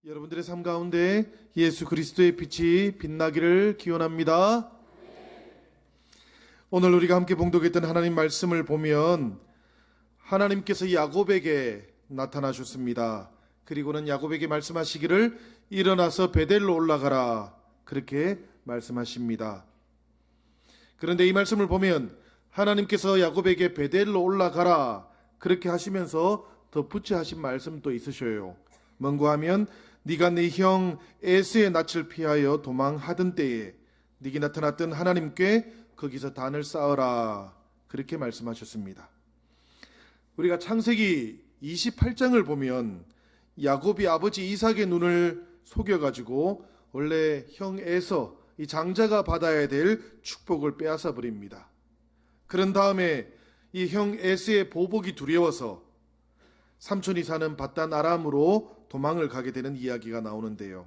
여러분들의 삶 가운데 예수 그리스도의 빛이 빛나기를 기원합니다. 오늘 우리가 함께 봉독했던 하나님 말씀을 보면 하나님께서 야곱에게 나타나셨습니다. 그리고는 야곱에게 말씀하시기를 일어나서 베델로 올라가라, 그렇게 말씀하십니다. 그런데 이 말씀을 보면 하나님께서 야곱에게 베델로 올라가라 그렇게 하시면서 덧붙여 하신 말씀도 있으셔요. 뭔가 하면 네가 네 형 에스의 낯을 피하여 도망하던 때에 네게 나타났던 하나님께 거기서 단을 쌓아라, 그렇게 말씀하셨습니다. 우리가 창세기 28장을 보면 야곱이 아버지 이삭의 눈을 속여가지고 원래 형 에서 이 장자가 받아야 될 축복을 빼앗아 버립니다. 그런 다음에 이 형 에스의 보복이 두려워서 삼촌이 사는 밧단 아람으로 도망을 가게 되는 이야기가 나오는데요.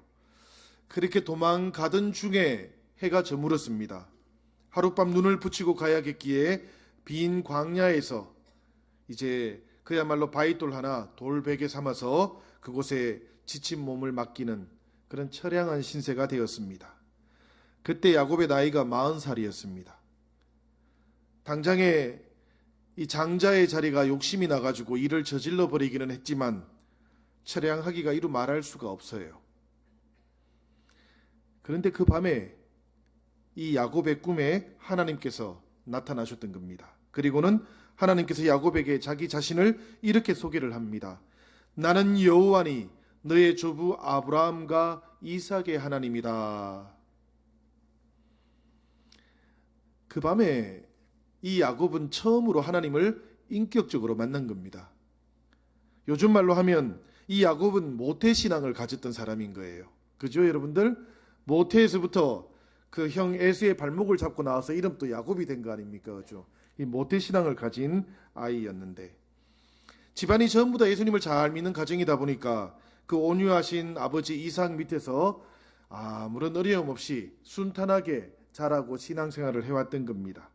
그렇게 도망가던 중에 해가 저물었습니다. 하룻밤 눈을 붙이고 가야겠기에 빈 광야에서 이제 그야말로 바위돌 하나 돌베개 삼아서 그곳에 지친 몸을 맡기는 그런 처량한 신세가 되었습니다. 그때 야곱의 나이가 40살이었습니다. 당장에 이 장자의 자리가 욕심이 나가지고 일을 저질러 버리기는 했지만 처량하기가 이루 말할 수가 없어요. 그런데 그 밤에 이 야곱의 꿈에 하나님께서 나타나셨던 겁니다. 그리고는 하나님께서 야곱에게 자기 자신을 이렇게 소개를 합니다. 나는 여호와니 너의 조부 아브라함과 이삭의 하나님이다. 그 밤에 이 야곱은 처음으로 하나님을 인격적으로 만난 겁니다. 요즘 말로 하면 이 야곱은 모태신앙을 가졌던 사람인 거예요. 그죠, 여러분들? 모태에서부터 그 형 에스의 발목을 잡고 나와서 이름도 야곱이 된 거 아닙니까? 그죠? 이 모태신앙을 가진 아이였는데 집안이 전부 다 예수님을 잘 믿는 가정이다 보니까 그 온유하신 아버지 이삭 밑에서 아무런 어려움 없이 순탄하게 자라고 신앙생활을 해왔던 겁니다.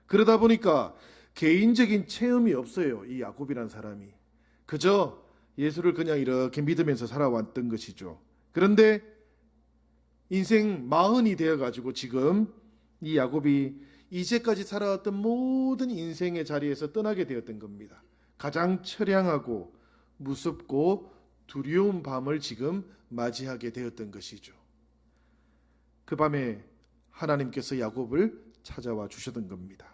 그러다 보니까 개인적인 체험이 없어요. 이 야곱이라는 사람이 그저 예수를 그냥 이렇게 믿으면서 살아왔던 것이죠. 그런데 인생 40이 되어가지고 지금 이 야곱이 이제까지 살아왔던 모든 인생의 자리에서 떠나게 되었던 겁니다. 가장 처량하고 무섭고 두려운 밤을 지금 맞이하게 되었던 것이죠. 그 밤에 하나님께서 야곱을 찾아와 주셨던 겁니다.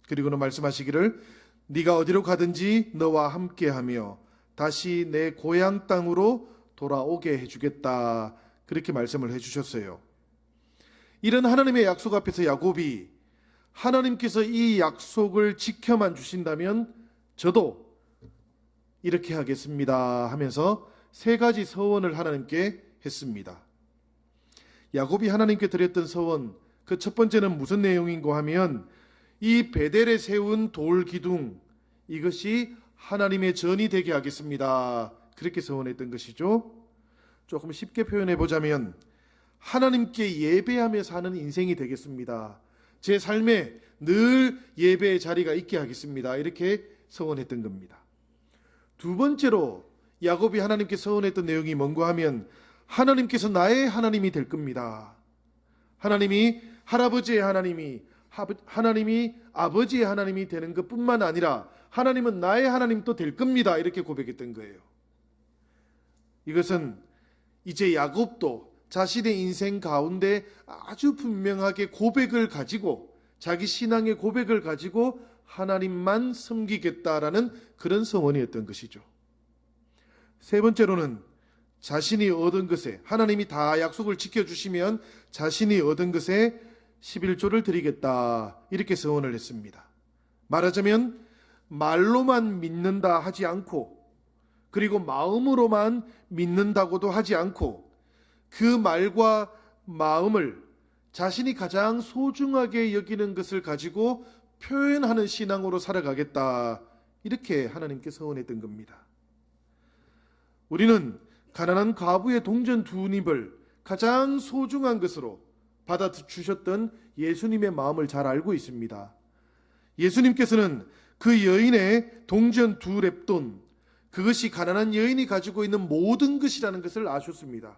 그리고는 말씀하시기를 네가 어디로 가든지 너와 함께하며 다시 내 고향 땅으로 돌아오게 해주겠다, 그렇게 말씀을 해주셨어요. 이런 하나님의 약속 앞에서 야곱이 하나님께서 이 약속을 지켜만 주신다면 저도 이렇게 하겠습니다 하면서 3가지 서원을 하나님께 했습니다. 야곱이 하나님께 드렸던 서원, 그 첫 번째는 무슨 내용인고 하면 이 베델에 세운 돌 기둥, 이것이 하나님의 전이 되게 하겠습니다, 그렇게 서원했던 것이죠. 조금 쉽게 표현해 보자면 하나님께 예배하며 사는 인생이 되겠습니다. 제 삶에 늘 예배의 자리가 있게 하겠습니다, 이렇게 서원했던 겁니다. 두 번째로 야곱이 하나님께 서원했던 내용이 뭔가 하면 하나님께서 나의 하나님이 될 겁니다. 하나님이 할아버지의 하나님이 아버지의 하나님이 되는 것뿐만 아니라 하나님은 나의 하나님도 될 겁니다, 이렇게 고백했던 거예요. 이것은 이제 야곱도 자신의 인생 가운데 아주 분명하게 고백을 가지고, 자기 신앙의 고백을 가지고 하나님만 섬기겠다라는 그런 서원이었던 것이죠. 세 번째로는 자신이 얻은 것에, 하나님이 다 약속을 지켜주시면 자신이 얻은 것에 11조를 드리겠다, 이렇게 서원을 했습니다. 말하자면 말로만 믿는다 하지 않고, 그리고 마음으로만 믿는다고도 하지 않고, 그 말과 마음을 자신이 가장 소중하게 여기는 것을 가지고 표현하는 신앙으로 살아가겠다, 이렇게 하나님께 서원했던 겁니다. 우리는 가난한 과부의 동전 2립을 가장 소중한 것으로 받아주셨던 예수님의 마음을 잘 알고 있습니다. 예수님께서는 그 여인의 동전 2렙돈, 그것이 가난한 여인이 가지고 있는 모든 것이라는 것을 아셨습니다.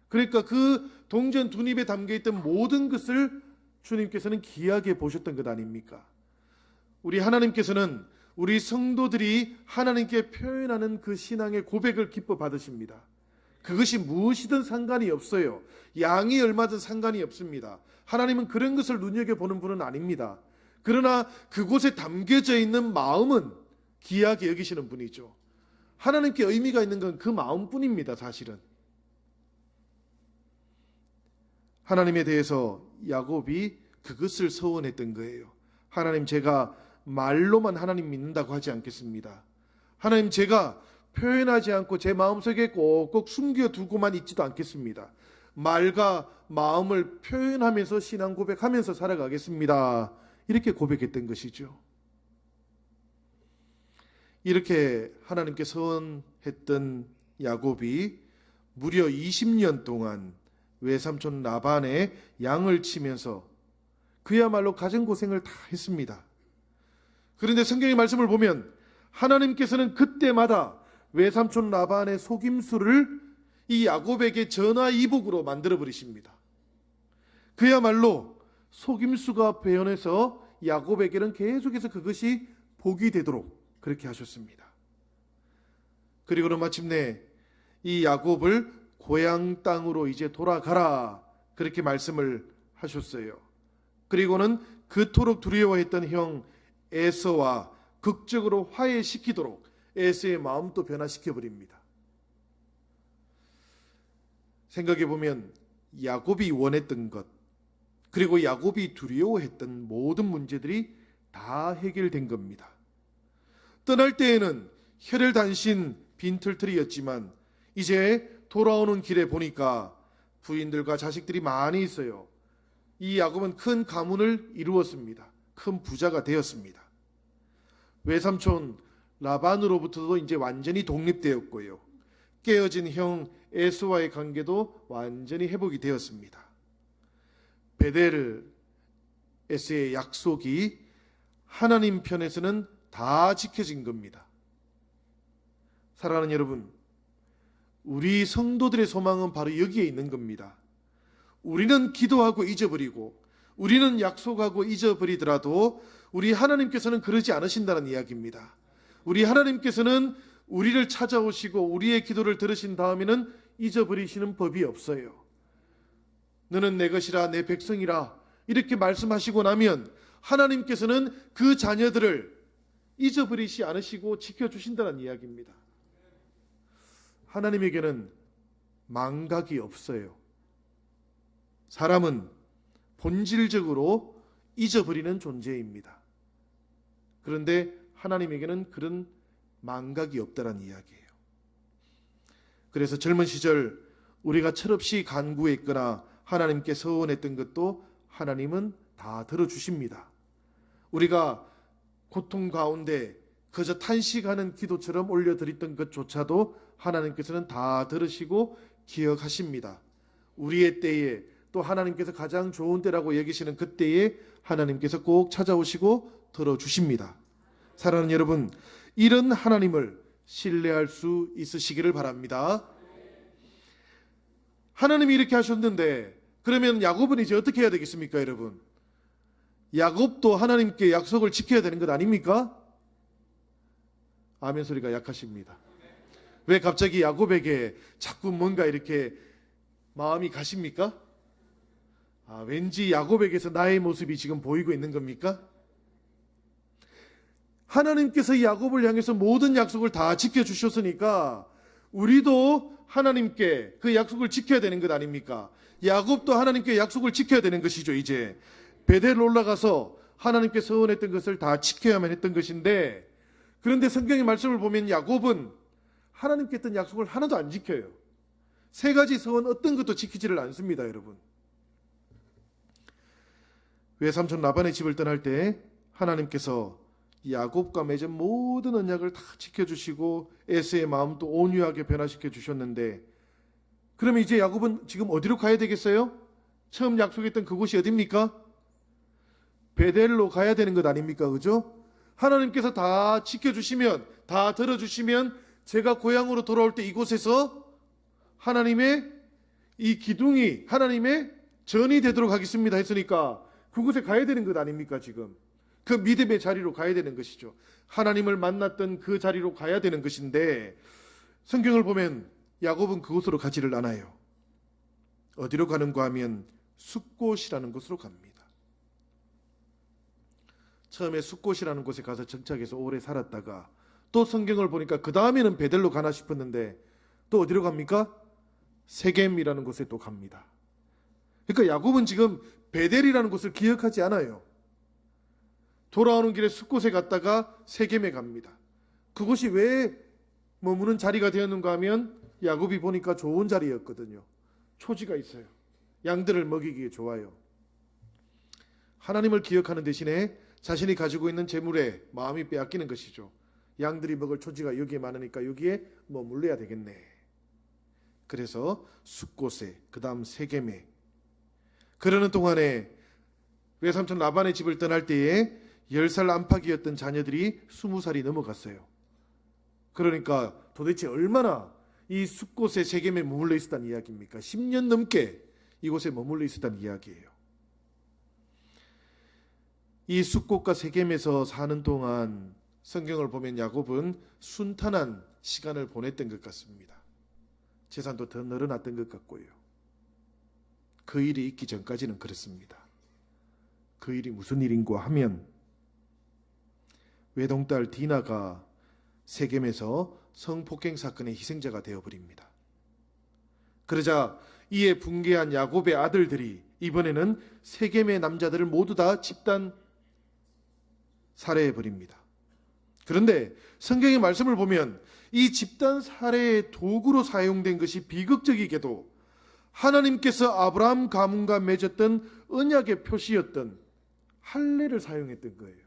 그러니까 그 동전 두 입에 담겨있던 모든 것을 주님께서는 귀하게 보셨던 것 아닙니까? 우리 하나님께서는 우리 성도들이 하나님께 표현하는 그 신앙의 고백을 기뻐 받으십니다. 그것이 무엇이든 상관이 없어요. 양이 얼마든 상관이 없습니다. 하나님은 그런 것을 눈여겨보는 분은 아닙니다. 그러나 그곳에 담겨져 있는 마음은 귀하게 여기시는 분이죠. 하나님께 의미가 있는 건 그 마음뿐입니다. 사실은 하나님에 대해서 야곱이 그것을 서원했던 거예요. 하나님, 제가 말로만 하나님 믿는다고 하지 않겠습니다. 하나님, 제가 표현하지 않고 제 마음속에 꼭꼭 숨겨두고만 있지도 않겠습니다. 말과 마음을 표현하면서 신앙 고백하면서 살아가겠습니다. 이렇게 고백했던 것이죠. 이렇게 하나님께 서원했던 야곱이 무려 20년 동안 외삼촌 라반의 양을 치면서 그야말로 가진 고생을 다 했습니다. 그런데 성경의 말씀을 보면 하나님께서는 그때마다 외삼촌 라반의 속임수를 이 야곱에게 전화이복으로 만들어 버리십니다. 그야말로 속임수가 배어나서 야곱에게는 계속해서 그것이 복이 되도록 그렇게 하셨습니다. 그리고는 마침내 이 야곱을 고향 땅으로 이제 돌아가라 그렇게 말씀을 하셨어요. 그리고는 그토록 두려워했던 형 에서와 극적으로 화해시키도록 에서의 마음도 변화시켜 버립니다. 생각해 보면 야곱이 원했던 것, 그리고 야곱이 두려워했던 모든 문제들이 다 해결된 겁니다. 떠날 때에는 혈혈단신 빈털터리였지만 이제 돌아오는 길에 보니까 부인들과 자식들이 많이 있어요. 이 야곱은 큰 가문을 이루었습니다. 큰 부자가 되었습니다. 외삼촌 라반으로부터도 이제 완전히 독립되었고요. 깨어진 형 에서와의 관계도 완전히 회복이 되었습니다. 베델 에서의 약속이 하나님 편에서는 다 지켜진 겁니다. 사랑하는 여러분, 우리 성도들의 소망은 바로 여기에 있는 겁니다. 우리는 기도하고 잊어버리고 우리는 약속하고 잊어버리더라도 우리 하나님께서는 그러지 않으신다는 이야기입니다. 우리 하나님께서는 우리를 찾아오시고 우리의 기도를 들으신 다음에는 잊어버리시는 법이 없어요. 너는 내 것이라 내 백성이라 이렇게 말씀하시고 나면 하나님께서는 그 자녀들을 잊어버리지 않으시고 지켜주신다는 이야기입니다. 하나님에게는 망각이 없어요. 사람은 본질적으로 잊어버리는 존재입니다. 그런데 하나님에게는 그런 망각이 없다는 이야기예요. 그래서 젊은 시절 우리가 철없이 간구했거나 하나님께 서원했던 것도 하나님은 다 들어주십니다. 우리가 고통 가운데 그저 탄식하는 기도처럼 올려드렸던 것조차도 하나님께서는 다 들으시고 기억하십니다. 우리의 때에 또 하나님께서 가장 좋은 때라고 여기시는 그때에 하나님께서 꼭 찾아오시고 들어주십니다. 사랑하는 여러분, 이런 하나님을 신뢰할 수 있으시기를 바랍니다. 하나님이 이렇게 하셨는데 그러면 야곱은 이제 어떻게 해야 되겠습니까, 여러분? 야곱도 하나님께 약속을 지켜야 되는 것 아닙니까? 아멘 소리가 약하십니다. 왜 갑자기 야곱에게 자꾸 뭔가 이렇게 마음이 가십니까? 왠지 야곱에게서 나의 모습이 지금 보이고 있는 겁니까? 하나님께서 야곱을 향해서 모든 약속을 다 지켜주셨으니까 우리도 하나님께 그 약속을 지켜야 되는 것 아닙니까? 야곱도 하나님께 약속을 지켜야 되는 것이죠. 이제 베델 올라가서 하나님께 서원했던 것을 다 지켜야만 했던 것인데, 그런데 성경의 말씀을 보면 야곱은 하나님께 했던 약속을 하나도 안 지켜요. 세 가지 서원 어떤 것도 지키지를 않습니다. 여러분, 외삼촌 라반의 집을 떠날 때 하나님께서 야곱과 맺은 모든 언약을 다 지켜주시고 에서의 마음도 온유하게 변화시켜 주셨는데, 그러면 이제 야곱은 지금 어디로 가야 되겠어요? 처음 약속했던 그곳이 어디입니까? 베델로 가야 되는 것 아닙니까? 그죠? 하나님께서 다 지켜주시면, 다 들어주시면 제가 고향으로 돌아올 때 이곳에서 하나님의 이 기둥이 하나님의 전이 되도록 하겠습니다 했으니까 그곳에 가야 되는 것 아닙니까? 지금 그 믿음의 자리로 가야 되는 것이죠. 하나님을 만났던 그 자리로 가야 되는 것인데 성경을 보면 야곱은 그곳으로 가지를 않아요. 어디로 가는가 하면 숫곳이라는 곳으로 갑니다. 처음에 숫곳이라는 곳에 가서 정착해서 오래 살았다가 또 성경을 보니까 그 다음에는 베델로 가나 싶었는데 또 어디로 갑니까? 세겜이라는 곳에 또 갑니다. 그러니까 야곱은 지금 베델이라는 곳을 기억하지 않아요. 돌아오는 길에 숫곳에 갔다가 세겜에 갑니다. 그곳이 왜 머무는 자리가 되었는가 하면 야곱이 보니까 좋은 자리였거든요. 초지가 있어요. 양들을 먹이기에 좋아요. 하나님을 기억하는 대신에 자신이 가지고 있는 재물에 마음이 빼앗기는 것이죠. 양들이 먹을 초지가 여기에 많으니까 여기에 머물러야 되겠네. 그래서 숫곳에, 그 다음 세겜에. 그러는 동안에 외삼촌 라반의 집을 떠날 때에 10살 안팎이었던 자녀들이 20살이 넘어갔어요. 그러니까 도대체 얼마나 이 숫곳에 세겜에 머물러 있었다는 이야기입니까? 10년 넘게 이곳에 머물러 있었다는 이야기예요. 이 숫곳과 세겜에서 사는 동안 성경을 보면 야곱은 순탄한 시간을 보냈던 것 같습니다. 재산도 더 늘어났던 것 같고요. 그 일이 있기 전까지는 그렇습니다. 그 일이 무슨 일인가 하면 외동딸 디나가 세겜에서 성폭행 사건의 희생자가 되어버립니다. 그러자 이에 붕괴한 야곱의 아들들이 이번에는 세겜의 남자들을 모두 다 집단 살해해버립니다. 그런데 성경의 말씀을 보면 이 집단 살해의 도구로 사용된 것이 비극적이게도 하나님께서 아브라함 가문과 맺었던 언약의 표시였던 할례를 사용했던 거예요.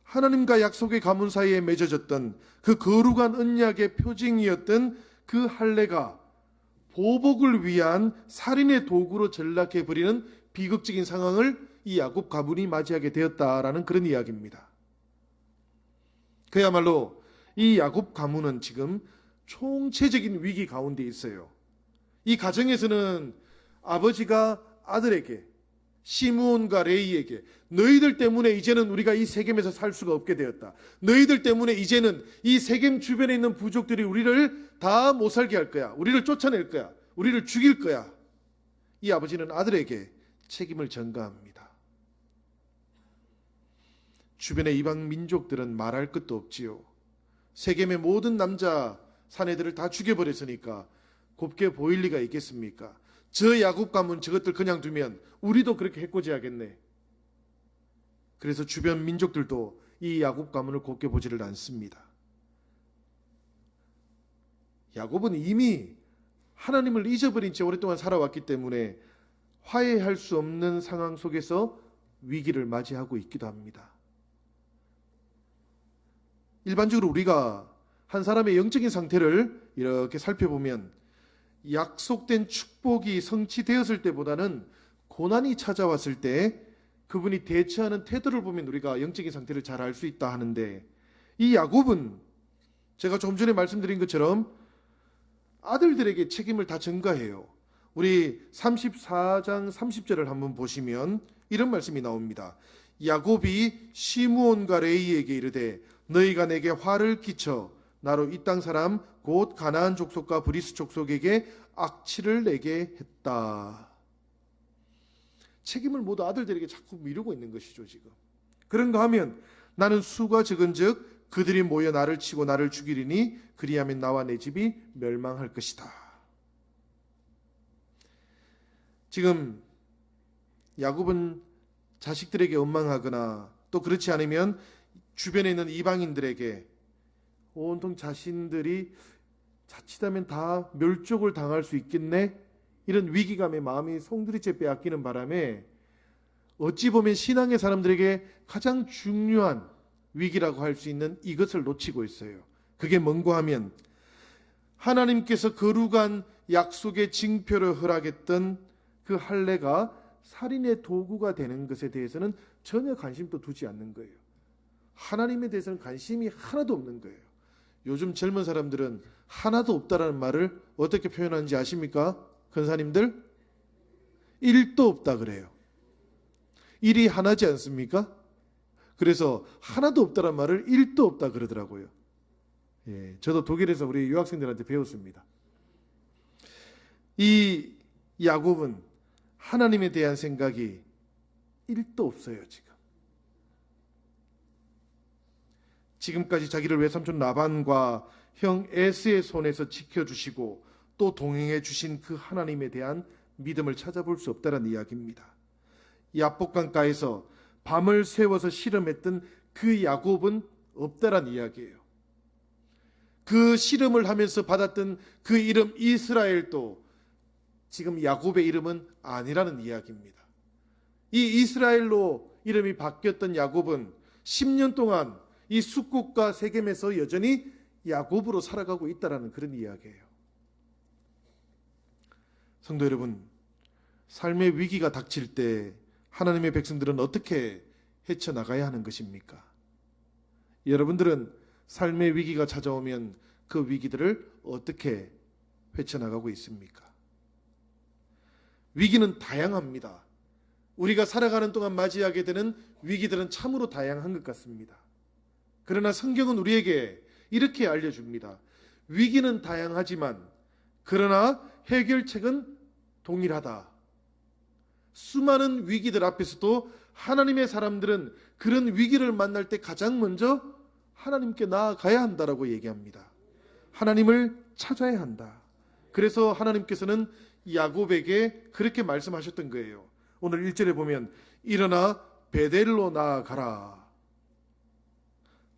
하나님과 약속의 가문 사이에 맺어졌던 그 거룩한 언약의 표징이었던 그 할례가 보복을 위한 살인의 도구로 전락해버리는 비극적인 상황을 이 야곱 가문이 맞이하게 되었다라는 그런 이야기입니다. 그야말로 이 야곱 가문은 지금 총체적인 위기 가운데 있어요. 이 가정에서는 아버지가 아들에게 시므온과 레이에게 너희들 때문에 이제는 우리가 이 세겜에서 살 수가 없게 되었다. 너희들 때문에 이제는 이 세겜 주변에 있는 부족들이 우리를 다 못 살게 할 거야. 우리를 쫓아낼 거야. 우리를 죽일 거야. 이 아버지는 아들에게 책임을 전가합니다. 주변의 이방 민족들은 말할 것도 없지요. 세겜의 모든 남자 사내들을 다 죽여버렸으니까 곱게 보일 리가 있겠습니까? 저 야곱 가문 저것들 그냥 두면 우리도 그렇게 해코지하겠네. 그래서 주변 민족들도 이 야곱 가문을 곱게 보지를 않습니다. 야곱은 이미 하나님을 잊어버린 채 오랫동안 살아왔기 때문에 화해할 수 없는 상황 속에서 위기를 맞이하고 있기도 합니다. 일반적으로 우리가 한 사람의 영적인 상태를 이렇게 살펴보면 약속된 축복이 성취되었을 때보다는 고난이 찾아왔을 때 그분이 대처하는 태도를 보면 우리가 영적인 상태를 잘 알 수 있다 하는데, 이 야곱은 제가 조금 전에 말씀드린 것처럼 아들들에게 책임을 다 전가해요. 우리 34장 30절을 한번 보시면 이런 말씀이 나옵니다. 야곱이 시므온과 레이에게 이르되 너희가 내게 화를 끼쳐 나로 이 땅 사람 곧 가나안 족속과 브리스 족속에게 악취를 내게 했다. 책임을 모두 아들들에게 자꾸 미루고 있는 것이죠. 지금 그런가 하면 나는 수가 적은즉 그들이 모여 나를 치고 나를 죽이리니 그리하면 나와 내 집이 멸망할 것이다. 지금 야곱은 자식들에게 원망하거나 또 그렇지 않으면 주변에 있는 이방인들에게 온통 자신들이 자칫하면 다 멸족을 당할 수 있겠네, 이런 위기감에 마음이 송두리째 빼앗기는 바람에 어찌 보면 신앙의 사람들에게 가장 중요한 위기라고 할 수 있는 이것을 놓치고 있어요. 그게 뭔가 하면 하나님께서 거룩한 약속의 징표를 허락했던 그 할례가 살인의 도구가 되는 것에 대해서는 전혀 관심도 두지 않는 거예요. 하나님에 대해서는 관심이 하나도 없는 거예요. 요즘 젊은 사람들은 하나도 없다라는 말을 어떻게 표현하는지 아십니까? 권사님들? 1도 없다 그래요. 1이 하나지 않습니까? 그래서 하나도 없다라는 말을 1도 없다 그러더라고요. 예, 저도 독일에서 우리 유학생들한테 배웠습니다. 이 야곱은 하나님에 대한 생각이 1도 없어요. 지금까지 자기를 외삼촌 라반과 형 에스의 손에서 지켜주시고 또 동행해 주신 그 하나님에 대한 믿음을 찾아볼 수 없다는 이야기입니다. 야복강가에서 밤을 새워서 실험했던 그 야곱은 없다란 이야기예요. 그 실험을 하면서 받았던 그 이름 이스라엘도 지금 야곱의 이름은 아니라는 이야기입니다. 이 이스라엘로 이름이 바뀌었던 야곱은 10년 동안 이 숫국과 세겜에서 여전히 야곱으로 살아가고 있다는 그런 이야기예요. 성도 여러분, 삶의 위기가 닥칠 때 하나님의 백성들은 어떻게 헤쳐나가야 하는 것입니까? 여러분들은 삶의 위기가 찾아오면 그 위기들을 어떻게 헤쳐나가고 있습니까? 위기는 다양합니다. 우리가 살아가는 동안 맞이하게 되는 위기들은 참으로 다양한 것 같습니다. 그러나 성경은 우리에게 이렇게 알려줍니다. 위기는 다양하지만 그러나 해결책은 동일하다. 수많은 위기들 앞에서도 하나님의 사람들은 그런 위기를 만날 때 가장 먼저 하나님께 나아가야 한다라고 얘기합니다. 하나님을 찾아야 한다. 그래서 하나님께서는 야곱에게 그렇게 말씀하셨던 거예요. 오늘 1절에 보면 일어나 베델로 나아가라.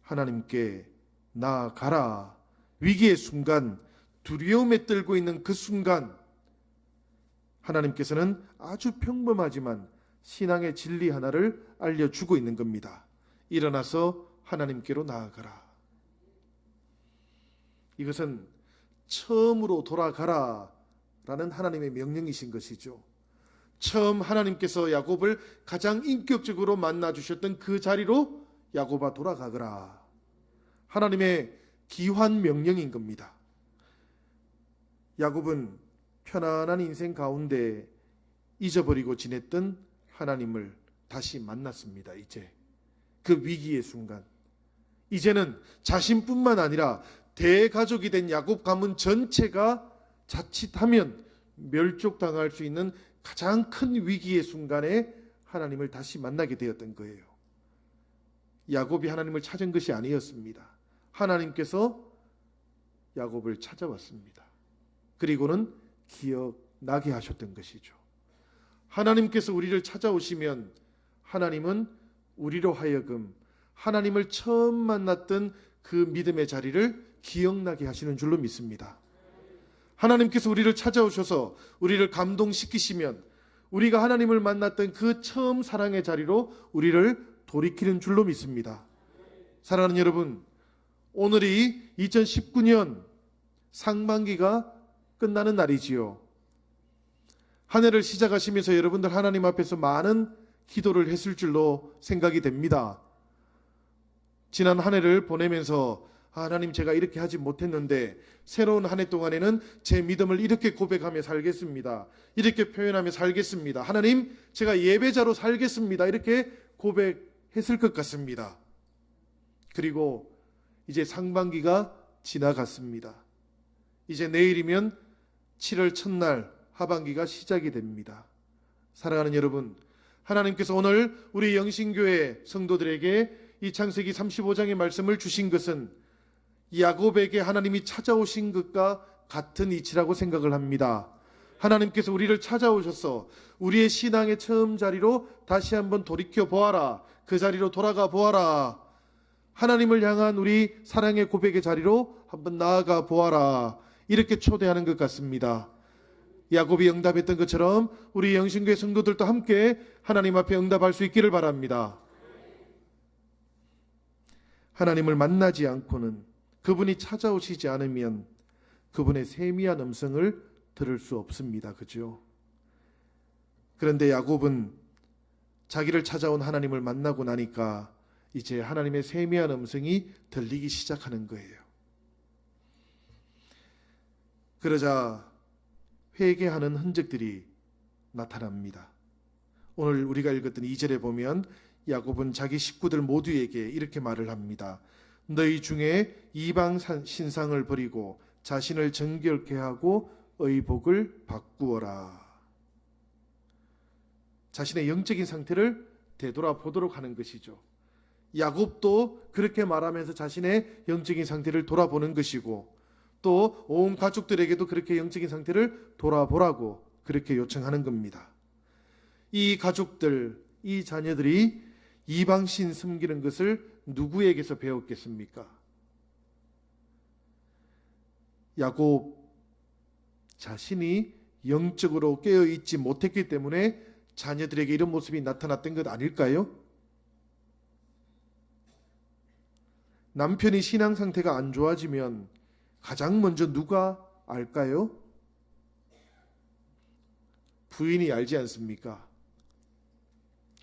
하나님께 나아가라. 위기의 순간, 두려움에 떨고 있는 그 순간 하나님께서는 아주 평범하지만 신앙의 진리 하나를 알려주고 있는 겁니다. 일어나서 하나님께로 나아가라. 이것은 처음으로 돌아가라 라는 하나님의 명령이신 것이죠. 처음 하나님께서 야곱을 가장 인격적으로 만나 주셨던 그 자리로 야곱아 돌아가거라. 하나님의 기환 명령인 겁니다. 야곱은 편안한 인생 가운데 잊어버리고 지냈던 하나님을 다시 만났습니다. 이제 그 위기의 순간, 이제는 자신뿐만 아니라 대가족이 된 야곱 가문 전체가 자칫하면 멸족당할 수 있는 가장 큰 위기의 순간에 하나님을 다시 만나게 되었던 거예요. 야곱이 하나님을 찾은 것이 아니었습니다. 하나님께서 야곱을 찾아왔습니다. 그리고는 기억나게 하셨던 것이죠. 하나님께서 우리를 찾아오시면 하나님은 우리로 하여금 하나님을 처음 만났던 그 믿음의 자리를 기억나게 하시는 줄로 믿습니다. 하나님께서 우리를 찾아오셔서 우리를 감동시키시면 우리가 하나님을 만났던 그 처음 사랑의 자리로 우리를 돌이키는 줄로 믿습니다. 사랑하는 여러분, 오늘이 2019년 상반기가 끝나는 날이지요. 한 해를 시작하시면서 여러분들 하나님 앞에서 많은 기도를 했을 줄로 생각이 됩니다. 지난 한 해를 보내면서 하나님, 제가 이렇게 하지 못했는데 새로운 한 해 동안에는 제 믿음을 이렇게 고백하며 살겠습니다. 이렇게 표현하며 살겠습니다. 하나님, 제가 예배자로 살겠습니다. 이렇게 고백했을 것 같습니다. 그리고 이제 상반기가 지나갔습니다. 이제 내일이면 7월 첫날 하반기가 시작이 됩니다. 사랑하는 여러분, 하나님께서 오늘 우리 영신교회 성도들에게 이 창세기 35장의 말씀을 주신 것은 야곱에게 하나님이 찾아오신 것과 같은 이치라고 생각을 합니다. 하나님께서 우리를 찾아오셔서 우리의 신앙의 처음 자리로 다시 한번 돌이켜 보아라. 그 자리로 돌아가 보아라. 하나님을 향한 우리 사랑의 고백의 자리로 한번 나아가 보아라. 이렇게 초대하는 것 같습니다. 야곱이 응답했던 것처럼 우리 영신교회 성도들도 함께 하나님 앞에 응답할 수 있기를 바랍니다. 하나님을 만나지 않고는, 그분이 찾아오시지 않으면 그분의 세미한 음성을 들을 수 없습니다. 그죠? 그런데 야곱은 자기를 찾아온 하나님을 만나고 나니까 이제 하나님의 세미한 음성이 들리기 시작하는 거예요. 그러자 회개하는 흔적들이 나타납니다. 오늘 우리가 읽었던 2절에 보면 야곱은 자기 식구들 모두에게 이렇게 말을 합니다. 너희 중에 이방 신상을 버리고 자신을 정결케 하고 의복을 바꾸어라. 자신의 영적인 상태를 되돌아보도록 하는 것이죠. 야곱도 그렇게 말하면서 자신의 영적인 상태를 돌아보는 것이고, 또 온 가족들에게도 그렇게 영적인 상태를 돌아보라고 그렇게 요청하는 겁니다. 이 가족들, 이 자녀들이 이방신 섬기는 것을 누구에게서 배웠겠습니까? 야곱 자신이 영적으로 깨어있지 못했기 때문에 자녀들에게 이런 모습이 나타났던 것 아닐까요? 남편이 신앙 상태가 안 좋아지면 가장 먼저 누가 알까요? 부인이 알지 않습니까?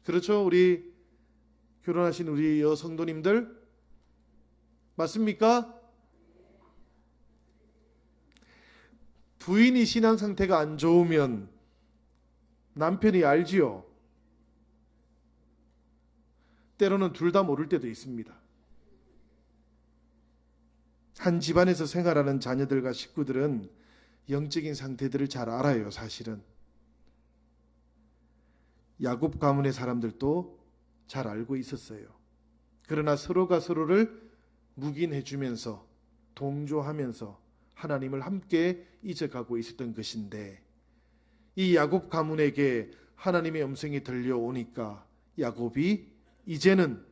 그렇죠? 우리 결혼하신 우리 여성도님들 맞습니까? 부인이 신앙 상태가 안 좋으면 남편이 알지요. 때로는 둘 다 모를 때도 있습니다. 한 집안에서 생활하는 자녀들과 식구들은 영적인 상태들을 잘 알아요, 사실은. 야곱 가문의 사람들도 잘 알고 있었어요. 그러나 서로가 서로를 묵인해 주면서 동조하면서 하나님을 함께 잊어가고 있었던 것인데, 이 야곱 가문에게 하나님의 음성이 들려오니까 야곱이 이제는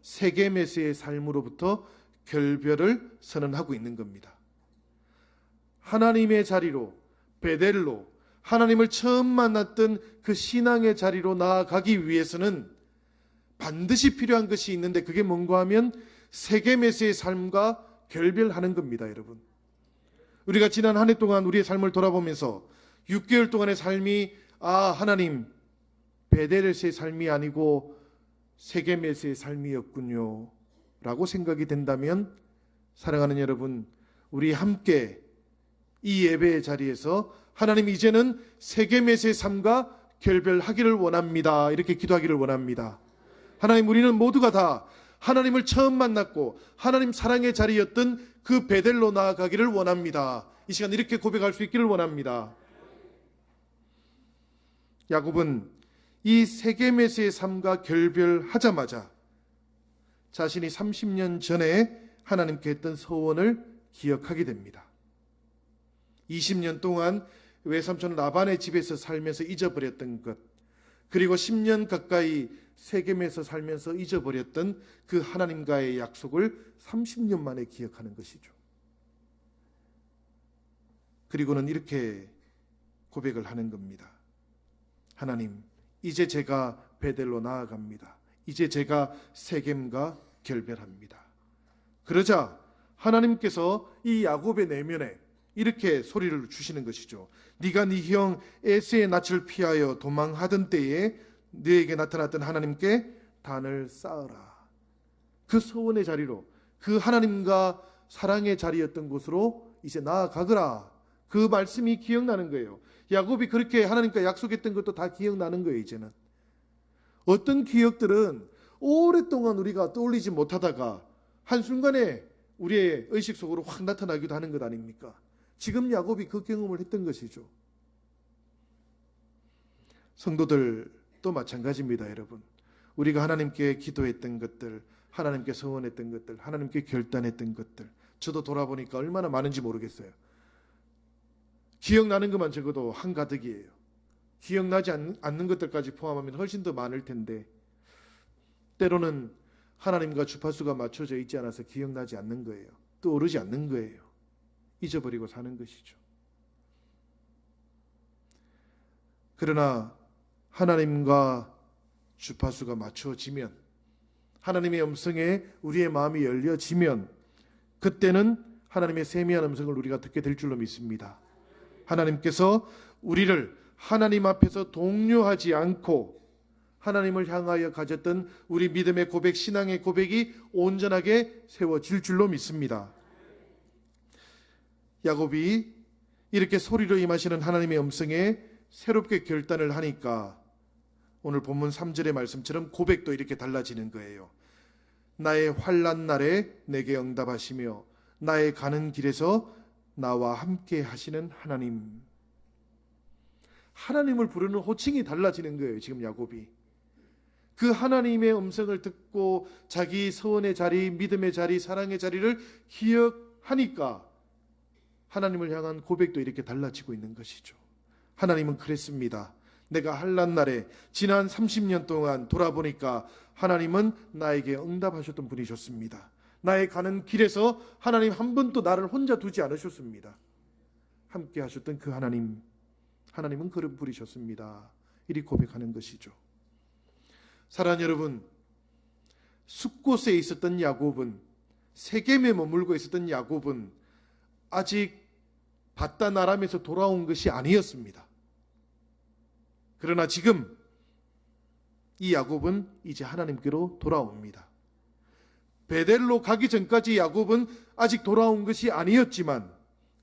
세겜에서의 삶으로부터 결별을 선언하고 있는 겁니다. 하나님의 자리로, 베델로, 하나님을 처음 만났던 그 신앙의 자리로 나아가기 위해서는 반드시 필요한 것이 있는데, 그게 뭔가 하면 세겜에서의 삶과 결별하는 겁니다, 여러분. 우리가 지난 한 해 동안 우리의 삶을 돌아보면서 6개월 동안의 삶이 하나님, 베델에서의 삶이 아니고 세겜에서의 삶이었군요 라고 생각이 된다면, 사랑하는 여러분, 우리 함께 이 예배의 자리에서 하나님, 이제는 세겜에서의 삶과 결별하기를 원합니다, 이렇게 기도하기를 원합니다. 하나님, 우리는 모두가 다 하나님을 처음 만났고 하나님 사랑의 자리였던 그 베델로 나아가기를 원합니다. 이 시간 이렇게 고백할 수 있기를 원합니다. 야곱은 이 세겜에서의 삶과 결별하자마자 자신이 30년 전에 하나님께 했던 소원을 기억하게 됩니다. 20년 동안 외삼촌 라반의 집에서 살면서 잊어버렸던 것, 그리고 10년 가까이 세겜에서 살면서 잊어버렸던 그 하나님과의 약속을 30년 만에 기억하는 것이죠. 그리고는 이렇게 고백을 하는 겁니다. 하나님, 이제 제가 베델로 나아갑니다. 이제 제가 세겜과 결별합니다. 그러자 하나님께서 이 야곱의 내면에 이렇게 소리를 주시는 것이죠. 네가 네 형 에스의 낯을 피하여 도망하던 때에 너에게 나타났던 하나님께 단을 쌓으라. 그 소원의 자리로, 그 하나님과 사랑의 자리였던 곳으로 이제 나아가거라. 그 말씀이 기억나는 거예요. 야곱이 그렇게 하나님과 약속했던 것도 다 기억나는 거예요. 이제는 어떤 기억들은 오랫동안 우리가 떠올리지 못하다가 한순간에 우리의 의식 속으로 확 나타나기도 하는 것 아닙니까? 지금 야곱이 그 경험을 했던 것이죠. 성도들도 마찬가지입니다, 여러분. 우리가 하나님께 기도했던 것들, 하나님께 서원했던 것들, 하나님께 결단했던 것들, 저도 돌아보니까 얼마나 많은지 모르겠어요. 기억나는 것만 적어도 한가득이에요. 기억나지 않는 것들까지 포함하면 훨씬 더 많을 텐데, 때로는 하나님과 주파수가 맞춰져 있지 않아서 기억나지 않는 거예요. 떠오르지 않는 거예요. 잊어버리고 사는 것이죠. 그러나 하나님과 주파수가 맞춰지면, 하나님의 음성에 우리의 마음이 열려지면, 그때는 하나님의 세미한 음성을 우리가 듣게 될 줄로 믿습니다. 하나님께서 우리를 하나님 앞에서 동요하지 않고 하나님을 향하여 가졌던 우리 믿음의 고백, 신앙의 고백이 온전하게 세워질 줄로 믿습니다. 야곱이 이렇게 소리로 임하시는 하나님의 음성에 새롭게 결단을 하니까 오늘 본문 3절의 말씀처럼 고백도 이렇게 달라지는 거예요. 나의 환난 날에 내게 응답하시며 나의 가는 길에서 나와 함께 하시는 하나님. 하나님을 부르는 호칭이 달라지는 거예요. 지금 야곱이 그 하나님의 음성을 듣고 자기 서원의 자리, 믿음의 자리, 사랑의 자리를 기억하니까 하나님을 향한 고백도 이렇게 달라지고 있는 것이죠. 하나님은 그랬습니다. 내가 환난 날에 지난 30년 동안 돌아보니까 하나님은 나에게 응답하셨던 분이셨습니다. 나의 가는 길에서 하나님 한 번도 나를 혼자 두지 않으셨습니다. 함께 하셨던 그 하나님은 그런 분이셨습니다. 이리 고백하는 것이죠. 사랑하는 여러분, 숲곳에 있었던 야곱은, 세겜에 머물고 있었던 야곱은 아직 바단 아람에서 돌아온 것이 아니었습니다. 그러나 지금 이 야곱은 이제 하나님께로 돌아옵니다. 베델로 가기 전까지 야곱은 아직 돌아온 것이 아니었지만,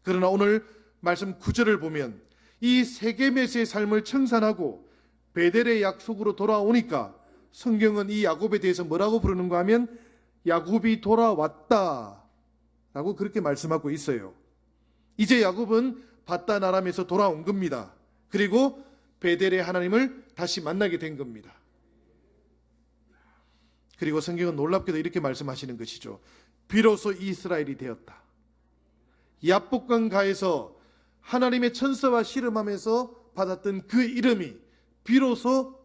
그러나 오늘 말씀 9절을 보면 이 세겜에서의 삶을 청산하고 베델의 약속으로 돌아오니까 성경은 이 야곱에 대해서 뭐라고 부르는가 하면 야곱이 돌아왔다 라고 그렇게 말씀하고 있어요. 이제 야곱은 바단 아람에서 돌아온 겁니다. 그리고 베델의 하나님을 다시 만나게 된 겁니다. 그리고 성경은 놀랍게도 이렇게 말씀하시는 것이죠. 비로소 이스라엘이 되었다. 야복강가에서 하나님의 천사와 씨름하면서 받았던 그 이름이 비로소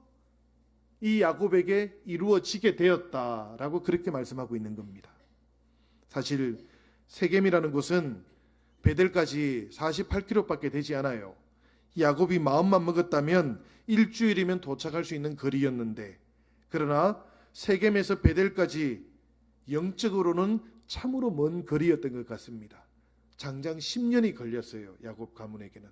이 야곱에게 이루어지게 되었다라고 그렇게 말씀하고 있는 겁니다. 사실 세겜이라는 곳은 베델까지 48km밖에 되지 않아요. 야곱이 마음만 먹었다면 일주일이면 도착할 수 있는 거리였는데, 그러나 세겜에서 베델까지 영적으로는 참으로 먼 거리였던 것 같습니다. 장장 10년이 걸렸어요. 야곱 가문에게는.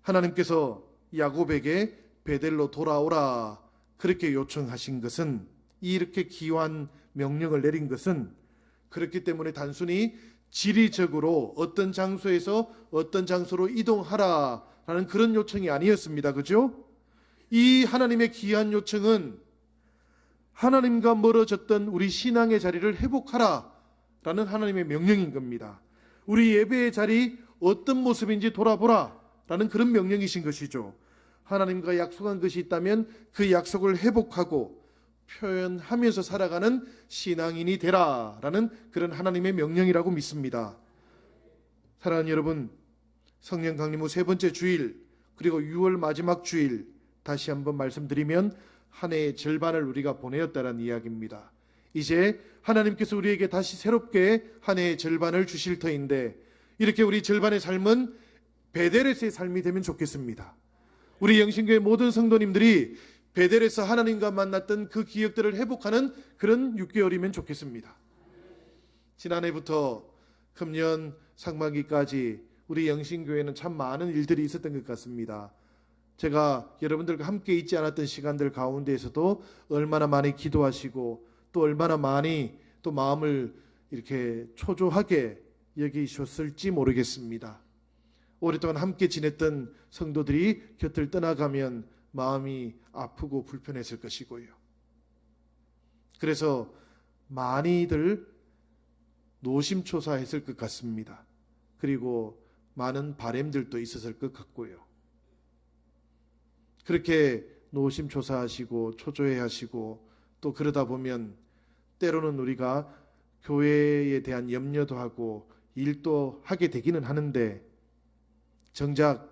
하나님께서 야곱에게 베델로 돌아오라 그렇게 요청하신 것은, 이렇게 기한 명령을 내린 것은 그렇기 때문에 단순히 지리적으로 어떤 장소에서 어떤 장소로 이동하라라는 그런 요청이 아니었습니다. 그죠? 이 하나님의 귀한 요청은 하나님과 멀어졌던 우리 신앙의 자리를 회복하라라는 하나님의 명령인 겁니다. 우리 예배의 자리 어떤 모습인지 돌아보라라는 그런 명령이신 것이죠. 하나님과 약속한 것이 있다면 그 약속을 회복하고 표현하면서 살아가는 신앙인이 되라라는 그런 하나님의 명령이라고 믿습니다. 사랑하는 여러분, 성령 강림 후 세 번째 주일, 그리고 6월 마지막 주일, 다시 한번 말씀드리면 한 해의 절반을 우리가 보내었다는 이야기입니다. 이제 하나님께서 우리에게 다시 새롭게 한 해의 절반을 주실 터인데, 이렇게 우리 절반의 삶은 베델에서의 삶이 되면 좋겠습니다. 우리 영신교회 모든 성도님들이 베델에서 하나님과 만났던 그 기억들을 회복하는 그런 6개월이면 좋겠습니다. 지난해부터 금년 상반기까지 우리 영신교회는 참 많은 일들이 있었던 것 같습니다. 제가 여러분들과 함께 있지 않았던 시간들 가운데에서도 얼마나 많이 기도하시고 또 얼마나 많이 또 마음을 이렇게 초조하게 여기셨을지 모르겠습니다. 오랫동안 함께 지냈던 성도들이 곁을 떠나가면 마음이 아프고 불편했을 것이고요. 그래서 많이들 노심초사했을 것 같습니다. 그리고 많은 바램들도 있었을 것 같고요. 그렇게 노심초사하시고 초조해하시고 또 그러다 보면 때로는 우리가 교회에 대한 염려도 하고 일도 하게 되기는 하는데, 정작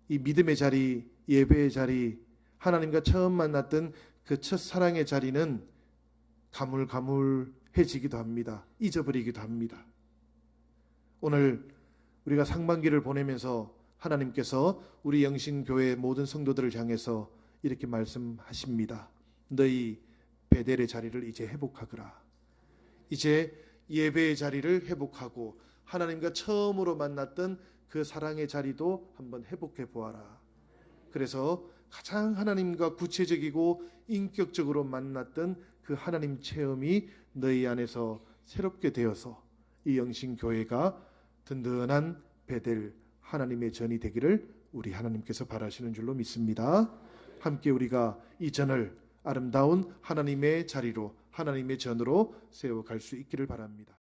이 믿음의 자리, 예배의 자리, 하나님과 처음 만났던 그 첫사랑의 자리는 가물가물해지기도 합니다. 잊어버리기도 합니다. 오늘 우리가 상반기를 보내면서 하나님께서 우리 영신교회 모든 성도들을 향해서 이렇게 말씀하십니다. 너희 베델의 자리를 이제 회복하거라. 이제 예배의 자리를 회복하고 하나님과 처음으로 만났던 그 사랑의 자리도 한번 회복해 보아라. 그래서 가장 하나님과 구체적이고 인격적으로 만났던 그 하나님 체험이 너희 안에서 새롭게 되어서 이 영신교회가 든든한 베델 하나님의 전이 되기를 우리 하나님께서 바라시는 줄로 믿습니다. 함께 우리가 이 전을 아름다운 하나님의 자리로, 하나님의 전으로 세워갈 수 있기를 바랍니다.